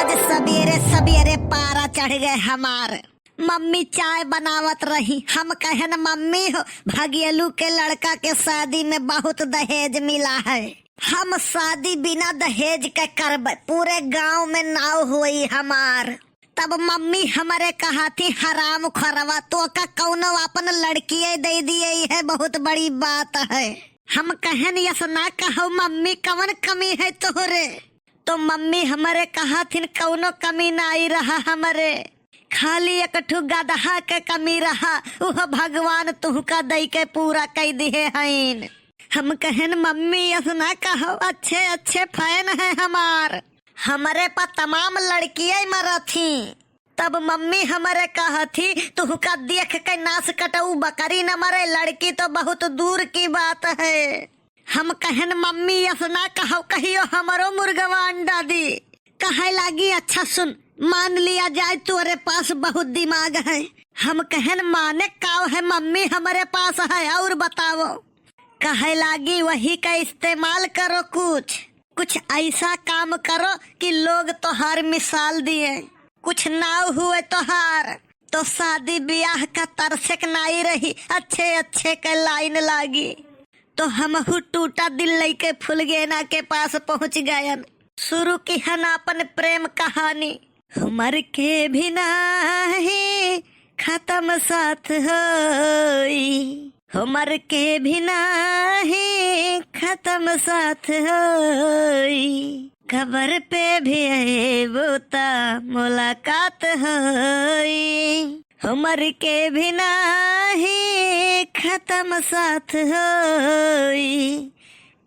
आज सवेरे सवेरे पारा चढ़ गए हमार। मम्मी चाय बनावत रही, हम कहन मम्मी हो भगियलू के लड़का के शादी में बहुत दहेज मिला है, हम शादी बिना दहेज के करबे, पूरे गांव में नाव हुई हमार। तब मम्मी हमारे कहा थी हराम खरवा तो का कौनो अपन लड़की दे दिए है, बहुत बड़ी बात है। हम कहन यस ना कहो मम्मी कवन कमी है तोहरे, तो मम्मी हमारे कहा थी कौनो कमी ना आई रहा हमारे, खाली एक ठू गदहा के कमी रहा, वह भगवान तुहका दई के पूरा कई दिए हैं। हम कहन मम्मी यस ना कहो, अच्छे अच्छे फैन है हमार, हमारे पास तमाम लड़कियां मरा थी। तब मम्मी हमारे कहा थी तुहका देख के नाश कटऊ बकरी न मरे, लड़की तो बहुत दूर की बात है। हम कहन मम्मी यस ना कहो, कहियो हमारो मुर्गवा अंडा दी। कहे लागी अच्छा सुन, मान लिया जाए तुम्हारे पास बहुत दिमाग है। हम कहन माने काव है मम्मी हमारे पास है, और बताओ। कहे लागी वही का इस्तेमाल करो, कुछ ऐसा काम करो कि लोग तोहार मिसाल दिए, कुछ ना हुए तोहार तो शादी ब्याह का तरसक नहीं रही, अच्छे अच्छे के लाइन लागी। तो हम टूटा दिल लेके फुलगेना के पास पहुंच गए, शुरू की हन अपन प्रेम कहानी। उमर के भी नहीं खत्म साथ होई, उमर के भी नहीं खत्म साथ होई, खबर पे भी बोता मुलाकात होई, उमर के भी नहीं खत्म साथ होई,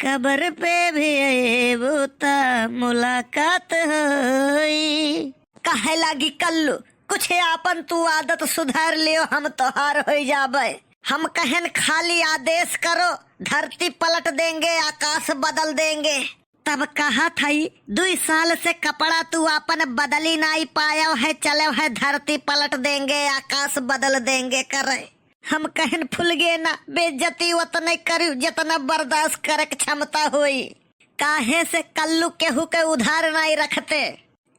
खबर पे भी बोता मुलाकात होई। कहे लागी कल्लू कुछ आपन तू आदत सुधार लियो, हम तोहार हो जाबे। हम कहन खाली आदेश करो, धरती पलट देंगे, आकाश बदल देंगे। तब कहा थी 2 साल से कपड़ा तू अपन बदली नहीं पाया है, चले है धरती पलट देंगे, आकाश बदल देंगे करे। हम कहन फुल गए ना, बेइज्जती उतना करी जितना बर्दाश्त करे क्षमता हुई। काहे से कल्लू केहू के उधार नहीं रखते,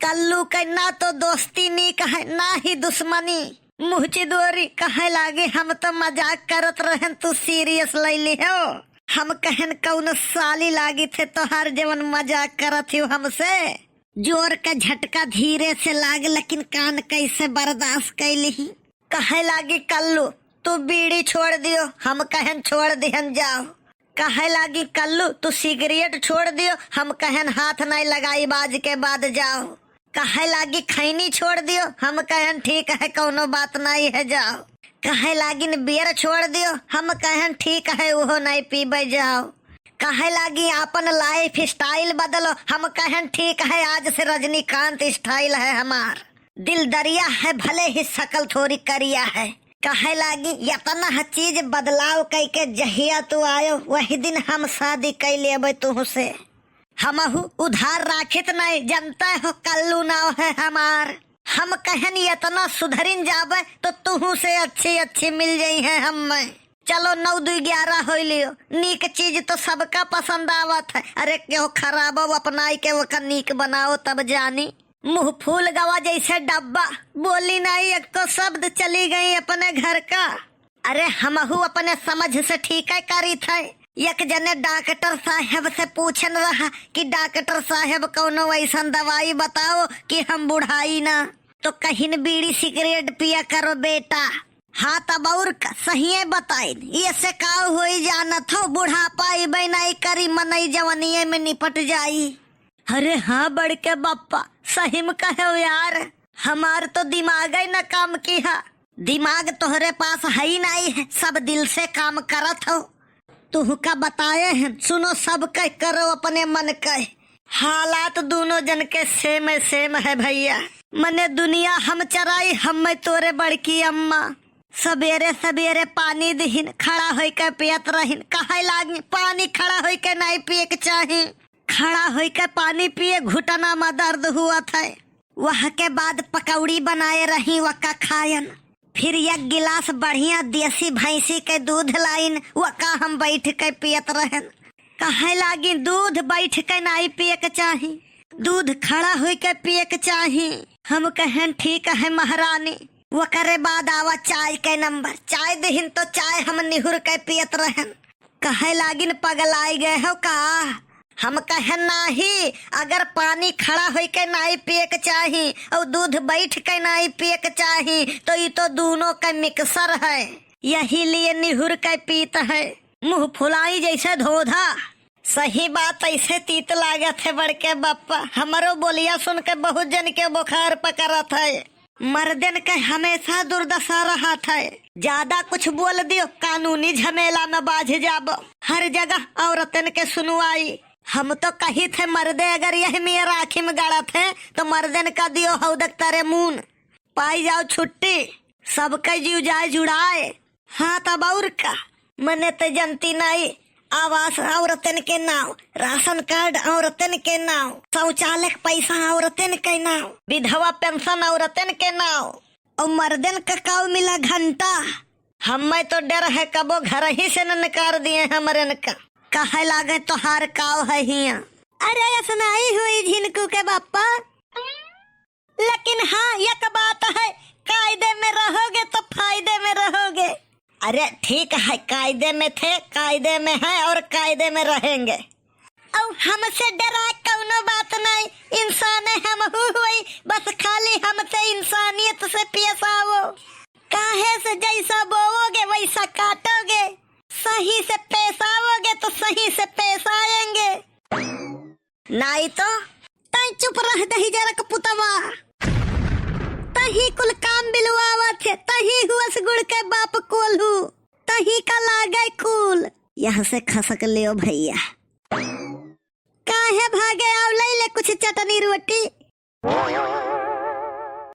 कल्लू के ना तो दोस्ती नीक है ना ही दुश्मनी। मुँह दोरी कहे लागे हम तो मजाक करत रहन, तू सीरियस ले ली हो। हम कहन कौन साली लागी थे तोहार जवन मजाक करत हो हमसे। जोर का झटका धीरे से लाग, लेकिन कान कैसे बर्दाश्त कैली। कहे लागी कल्लू तू बीड़ी छोड़ दियो, हम कहन छोड़ दिहन जाओ। कहे लागी कल्लू तू सिगरेट छोड़ दियो, हम कहन हाथ नहीं लगाई बाज के बाद जाओ। कहे लागी खैनी छोड़ दियो, हम कहन ठीक है कौनो बात नहीं है जाओ। कहे लागी बियर छोड़ दियो, हम कहन ठीक है वो नहीं पीबे जाओ। कहे लागी अपन लाइफ स्टाइल बदलो, हम कहन ठीक है आज से रजनीकांत स्टाइल है हमार। दिल दरिया है भले ही शकल थोड़ी करिया है। कहे लागी इतना चीज बदलाव कई के जहिया तू आयो वही दिन हम शादी कर लेबे तुहसे। हमहू उधार राखित नहीं, जनता हो कल्लू नाव है हमार। हम कहन इतना सुधरिन जाबे तो तुहू से अच्छी मिल जाई है हमें। चलो 9 2 11 हो लियो, नीक चीज तो सबका पसंद आवत है। अरे क्यों खराब अपनाई के वो नीक बनाओ तब जानी। मुंह फूल गवा जैसे डब्बा, बोली नहीं एक तो शब्द चली गई अपने घर का। अरे हमहू अपने समझ से ठीक है करी थे। एक जने डॉक्टर साहब से पूछन रहा कि डॉक्टर साहब कौनो ऐसा दवाई बताओ कि हम बुढ़ाई ना, तो कहीं बीड़ी सिगरेट पिया करो बेटा। हाँ तब और सही बताई, ये से का हो जाना था, बुढ़ापा नहीं करी मनई जवनिये में निपट जाई। अरे हाँ बड़ के बापा सही में कहो यार, हमार तो दिमाग ही न काम किया। दिमाग तोहरे पास है ही नहीं है, सब दिल से काम करत हो। तू का बताए हैं, सुनो सब कह करो अपने मन कह। हालात दोनों जन के सेम है भैया। मने दुनिया हम चराई, हम तोरे बड़की अम्मा। सवेरे सवेरे पानी दिहिन, खड़ा हो के पियत रहिन। कहे लागी पानी खड़ा हो के नहीं पिए के चाही, खड़ा हो के पानी पिए घुटना में दर्द हुआ था। वह के बाद पकौड़ी बनाए रही वका खायन, फिर 1 गिलास बढ़िया देसी भैंसी के दूध लाइन, वका हम बैठ के पियत रहन। कहे लागी दूध बैठ के नहीं पिए के चाही, दूध खड़ा हुई के पिए के चाही। हम कहें ठीक है महारानी। वो करे बाद आवा चाय के नंबर। चाय दहिन तो चाय हम निहुर के पियत रहन। कहे लागिन पगलाई गए हो का? हम कहें नाही, अगर पानी खड़ा होई के नहीं पिए के चाही और दूध बैठ के नहीं पिए के चाही तो ये तो दोनों का मिक्सर है। यही लिए निहुर के पीत है। मुंह फुलाई जैसे धोधा। सही बात, ऐसे तीत लागत है बड़के बप्पा। हमारो बोलिया सुन के बहुत जन के बुखार पकड़त है। मर्दन के हमेशा दुर्दशा रहा था। ज्यादा कुछ बोल दियो कानूनी झमेला में बाझ जाबो। हर जगह औरतन के सुनवाई। हम तो कही थे मर्दे अगर यही में राखी में गड़त है तो मर्दन का दियो हौदक तारे मून पाई जाओ छुट्टी। सबके जीव जाए जुड़ाए। हाँ तब और का मने तो जनती नहीं। आवास औरतन के नाव, राशन कार्ड औरतन के नाव, शौचालय पैसा औरतन के नाव, विधवा पेंशन औरतन के नाव और मर्दन का काव मिला घंटा। हमें तो डर है कबो घर ही से न निकाल दिए हमरन का। कहे लागे तो हार काव है हिया। अरे सुनाई हुई झिनकू के बापा। लेकिन हाँ एक बात है, कायदे में रहोगे तो फायदे में रहोगे। अरे ठीक है, कायदे में थे, कायदे में है और कायदे में रहेंगे। और हमसे डरा कौनो बात नहीं। इंसान है हम हुई, बस खाली हमसे इंसानियत से पेश आओ। काहे से जैसा बोओगे वैसा काटोगे। सही से पेश आओगे तो सही से पेश आएंगे। नहीं तो तई चुप रह दही जरा पुतवा। तही कुल काम बिलवावा थे, तही हुआ गुड़ के बाप कोल्हू, तही का लागे कुल। यहाँ से खसक लियो भैया। काहे भागे? आओ ले ले कुछ चटनी रोटी।